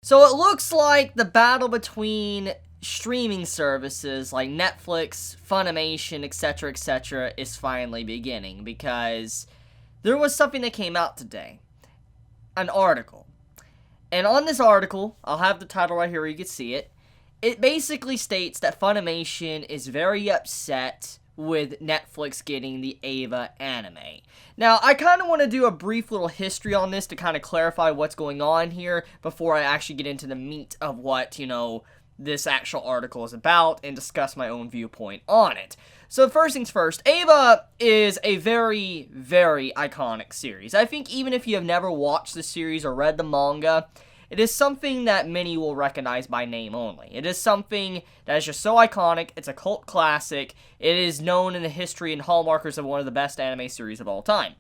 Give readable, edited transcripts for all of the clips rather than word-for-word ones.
So it looks like the battle between streaming services like Netflix, Funimation, etc., is finally beginning, because there was something that came out today. An article. And on this article, I'll have the title right here where you can see it. It basically states that Funimation is very upset with Netflix getting the Eva anime. Now, I kind of want to do a brief little history on this to kind of clarify what's going on here before I actually get into the meat of what, this actual article is about and discuss my own viewpoint on it. So first things first, Eva is a very, very iconic series. I think even if you have never watched the series or read the manga, it is something that many will recognize by name only. It is something that is just so iconic. It's a cult classic. It is known in the history and hallmarkers of one of the best anime series of all time.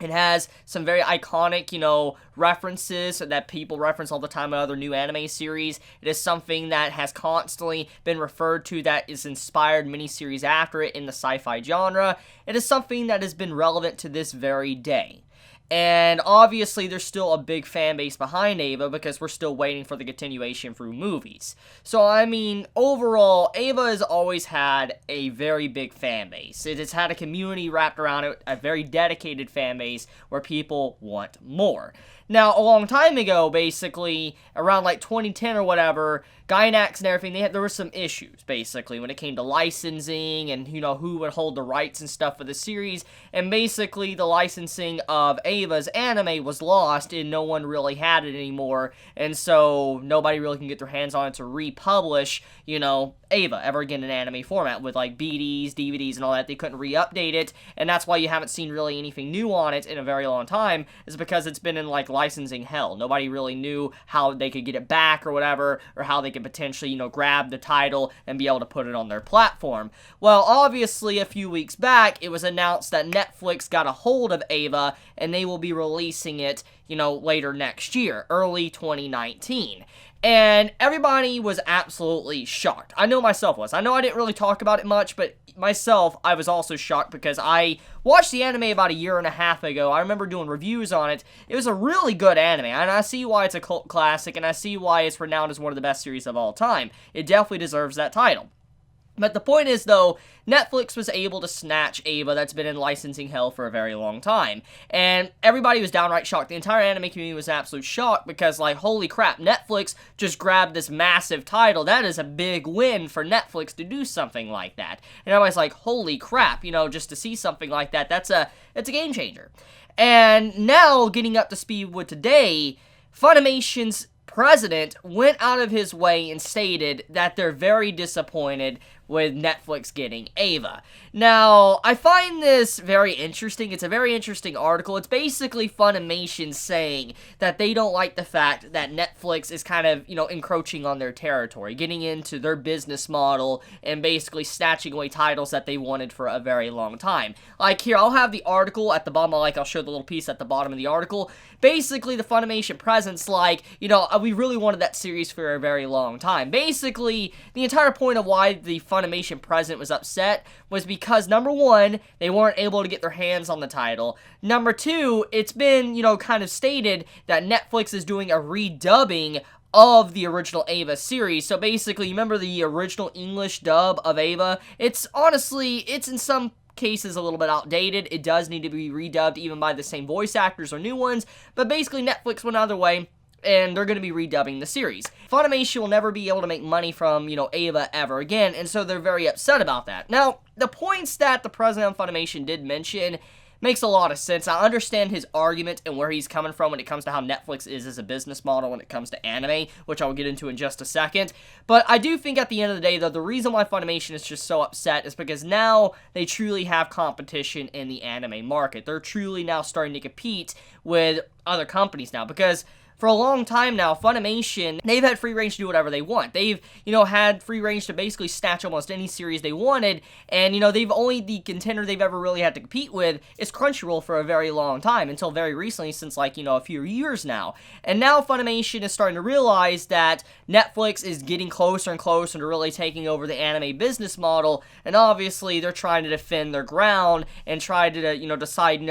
It has some very iconic, references that people reference all the time in other new anime series. It is something that has constantly been referred to that is inspired miniseries after it in the sci-fi genre. It is something that has been relevant to this very day. And obviously, there's still a big fan base behind Eva because we're still waiting for the continuation through movies. So, overall, Eva has always had a very big fan base. It has had a community wrapped around it, a very dedicated fan base where people want more. Now, a long time ago, basically, around like 2010 or whatever, Gainax and everything, there were some issues, basically, when it came to licensing and, who would hold the rights and stuff for the series. And basically, the licensing of Eva's anime was lost and no one really had it anymore. And so, nobody really can get their hands on it to republish, Eva ever again in anime format with like BDs, DVDs, and all that. They couldn't re-update it, and that's why you haven't seen really anything new on it in a very long time, is because it's been in like licensing hell. Nobody really knew how they could get it back or whatever, or how they could potentially, grab the title and be able to put it on their platform. Well, obviously, a few weeks back, it was announced that Netflix got a hold of Eva, and they will be releasing it, later next year, early 2019. And everybody was absolutely shocked. I know myself was. I know I didn't really talk about it much, but myself, I was also shocked because I watched the anime about a year and a half ago. I remember doing reviews on it. It was a really good anime, and I see why it's a cult classic, and I see why it's renowned as one of the best series of all time. It definitely deserves that title. But the point is, though, Netflix was able to snatch Eva that's been in licensing hell for a very long time. And everybody was downright shocked. The entire anime community was absolute shock because, holy crap, Netflix just grabbed this massive title. That is a big win for Netflix to do something like that. And everybody's like, holy crap, just to see something like that, it's a game changer. And now, getting up to speed with today, Funimation's president went out of his way and stated that they're very disappointed with Netflix getting Eva. Now, I find this very interesting. It's a very interesting article. It's basically Funimation saying that they don't like the fact that Netflix is kind of, encroaching on their territory, getting into their business model, and basically snatching away titles that they wanted for a very long time. Like here, I'll have the article at the bottom, I'll show the little piece at the bottom of the article. Basically, the Funimation president's like, we really wanted that series for a very long time. Basically, the entire point of why the Funimation president was upset was because, number one, they weren't able to get their hands on the title. Number two, it's been, kind of stated that Netflix is doing a redubbing of the original Eva series. So basically, you remember the original English dub of Eva? It's in some cases a little bit outdated. It does need to be redubbed even by the same voice actors or new ones, but basically Netflix went out of their way and they're going to be redubbing the series. Funimation will never be able to make money from, Eva ever again, and so they're very upset about that. Now, the points that the president of Funimation did mention makes a lot of sense. I understand his argument and where he's coming from when it comes to how Netflix is as a business model when it comes to anime, which I will get into in just a second. But I do think at the end of the day, though, the reason why Funimation is just so upset is because now they truly have competition in the anime market. They're truly now starting to compete with other companies now, because for a long time now, Funimation, they've had free range to do whatever they want. They've, had free range to basically snatch almost any series they wanted, and, the contender they've ever really had to compete with is Crunchyroll for a very long time, until very recently, since, a few years now. And now Funimation is starting to realize that Netflix is getting closer and closer to really taking over the anime business model, and obviously they're trying to defend their ground and try to, decide,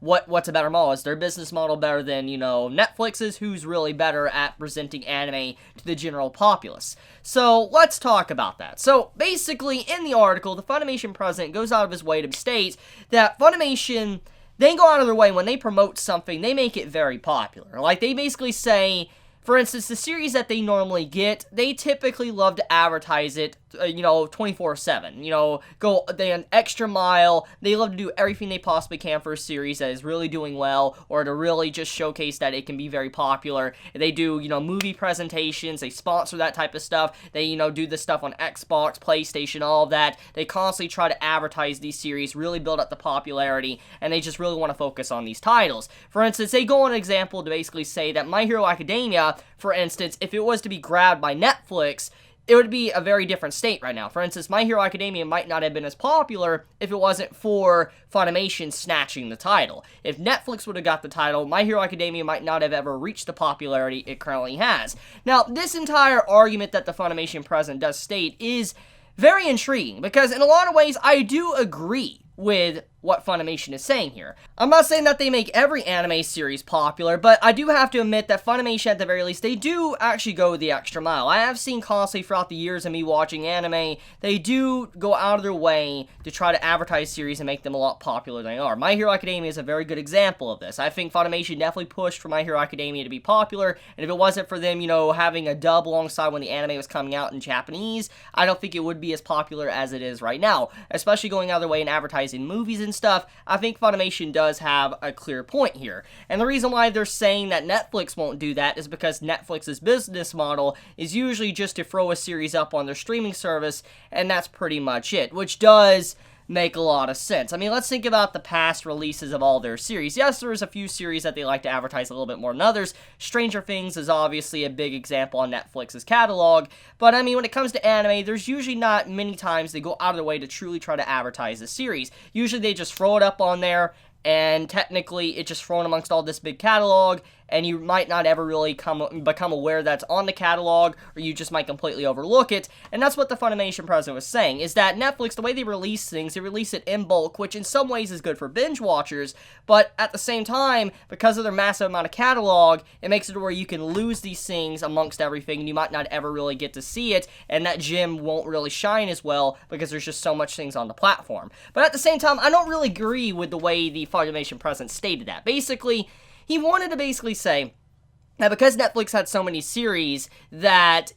what's a better model? Is their business model better than, Netflix's? Who's really better at presenting anime to the general populace? So let's talk about that. So basically, in the article, the Funimation president goes out of his way to state that Funimation, they go out of their way when they promote something, they make it very popular. Like, they basically say, for instance, the series that they normally get, they typically love to advertise it, 24/7. Go an extra mile. They love to do everything they possibly can for a series that is really doing well, or to really just showcase that it can be very popular. They do, movie presentations. They sponsor that type of stuff. They, do this stuff on Xbox, PlayStation, all of that. They constantly try to advertise these series, really build up the popularity, and they just really want to focus on these titles. For instance, they go on an example to basically say that My Hero Academia, for instance, if it was to be grabbed by Netflix, it would be a very different state right now. For instance, My Hero Academia might not have been as popular if it wasn't for Funimation snatching the title. If Netflix would have got the title, My Hero Academia might not have ever reached the popularity it currently has. Now, this entire argument that the Funimation president does state is very intriguing, because in a lot of ways, I do agree with what Funimation is saying here. I'm not saying that they make every anime series popular, but I do have to admit that Funimation, at the very least, they do actually go the extra mile. I have seen constantly throughout the years of me watching anime, they do go out of their way to try to advertise series and make them a lot popular than they are. My Hero Academia is a very good example of this. I think Funimation definitely pushed for My Hero Academia to be popular, and if it wasn't for them, having a dub alongside when the anime was coming out in Japanese, I don't think it would be as popular as it is right now, especially going out of their way and advertising movies and stuff. I think Funimation does have a clear point here. And the reason why they're saying that Netflix won't do that is because Netflix's business model is usually just to throw a series up on their streaming service, and that's pretty much it, which does make a lot of sense. I mean, let's think about the past releases of all their series. Yes, there's a few series that they like to advertise a little bit more than others. Stranger Things is obviously a big example on Netflix's catalog, but I mean, when it comes to anime, there's usually not many times they go out of their way to truly try to advertise the series. Usually they just throw it up on there, and technically it's just thrown amongst all this big catalog, and you might not ever really become aware that's on the catalog, or you just might completely overlook it. And that's what the Funimation president was saying, is that Netflix, the way they release things, they release it in bulk, which in some ways is good for binge watchers, but at the same time, because of their massive amount of catalog, it makes it where you can lose these things amongst everything, and you might not ever really get to see it, and that gem won't really shine as well, because there's just so much things on the platform. But at the same time, I don't really agree with the way the Funimation president stated that. Basically, he wanted to basically say that because Netflix had so many series, that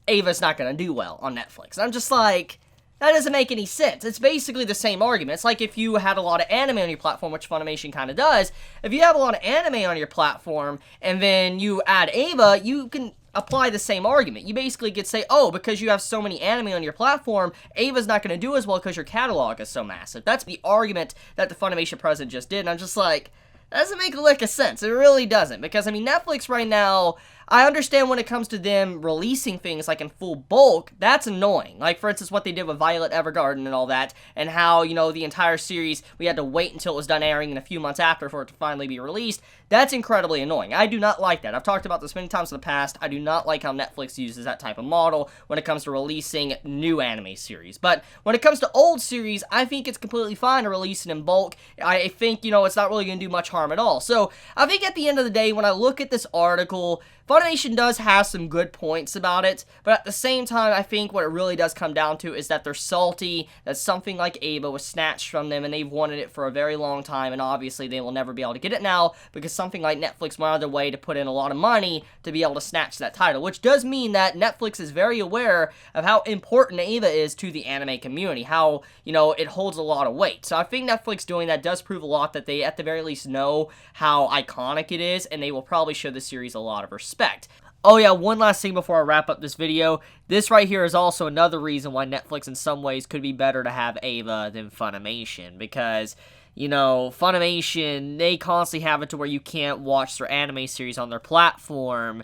Ava's not going to do well on Netflix. I'm just like, that doesn't make any sense. It's basically the same argument. It's like if you had a lot of anime on your platform, which Funimation kind of does. If you have a lot of anime on your platform, and then you add Ava, you can apply the same argument. You basically could say, oh, because you have so many anime on your platform, Ava's not going to do as well because your catalog is so massive. That's the argument that the Funimation president just did, and I'm just like, that doesn't make a lick of sense. It really doesn't. Because, I mean, Netflix right now, I understand when it comes to them releasing things, like, in full bulk, that's annoying. Like, for instance, what they did with Violet Evergarden and all that, and how, the entire series, we had to wait until it was done airing in a few months after for it to finally be released. That's incredibly annoying. I do not like that. I've talked about this many times in the past. I do not like how Netflix uses that type of model when it comes to releasing new anime series. But when it comes to old series, I think it's completely fine to release it in bulk. I think, it's not really going to do much harm at all. So, I think at the end of the day, when I look at this article, Funimation does have some good points about it, but at the same time, I think what it really does come down to is that they're salty, that something like Ava was snatched from them, and they've wanted it for a very long time, and obviously they will never be able to get it now, because something like Netflix went out of their way to put in a lot of money to be able to snatch that title, which does mean that Netflix is very aware of how important Ava is to the anime community, how, it holds a lot of weight. So I think Netflix doing that does prove a lot that they, at the very least, know how iconic it is, and they will probably show the series a lot of respect. Oh yeah, one last thing before I wrap up this video. This right here is also another reason why Netflix in some ways could be better to have Ava than Funimation, because Funimation, they constantly have it to where you can't watch their anime series on their platform,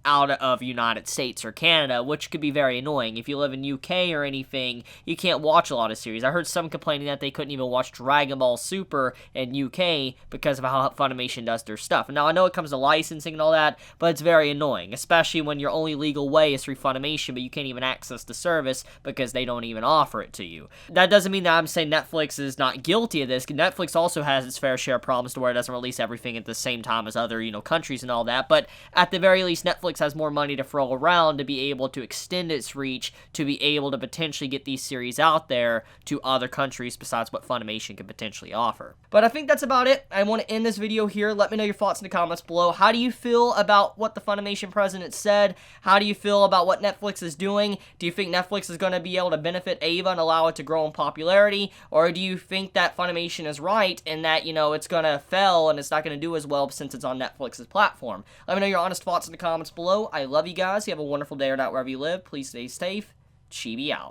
out of United States or Canada, which could be very annoying. If you live in UK or anything, you can't watch a lot of series. I heard some complaining that they couldn't even watch Dragon Ball Super in UK because of how Funimation does their stuff. And now, I know it comes to licensing and all that, but it's very annoying, especially when your only legal way is through Funimation, but you can't even access the service because they don't even offer it to you. That doesn't mean that I'm saying Netflix is not guilty of this. this. Netflix also has its fair share of problems to where it doesn't release everything at the same time as other, countries and all that. But at the very least, Netflix has more money to throw around to be able to extend its reach, to be able to potentially get these series out there to other countries besides what Funimation could potentially offer. But I think that's about it. I want to end this video here. Let me know your thoughts in the comments below. How do you feel about what the Funimation president said? How do you feel about what Netflix is doing? Do you think Netflix is going to be able to benefit Eva and allow it to grow in popularity? Or do you think that Funimation is right and that, it's going to fail and it's not going to do as well since it's on Netflix's platform? Let me know your honest thoughts in the comments below. I love you guys. You have a wonderful day or night wherever you live. Please stay safe. Chibi out.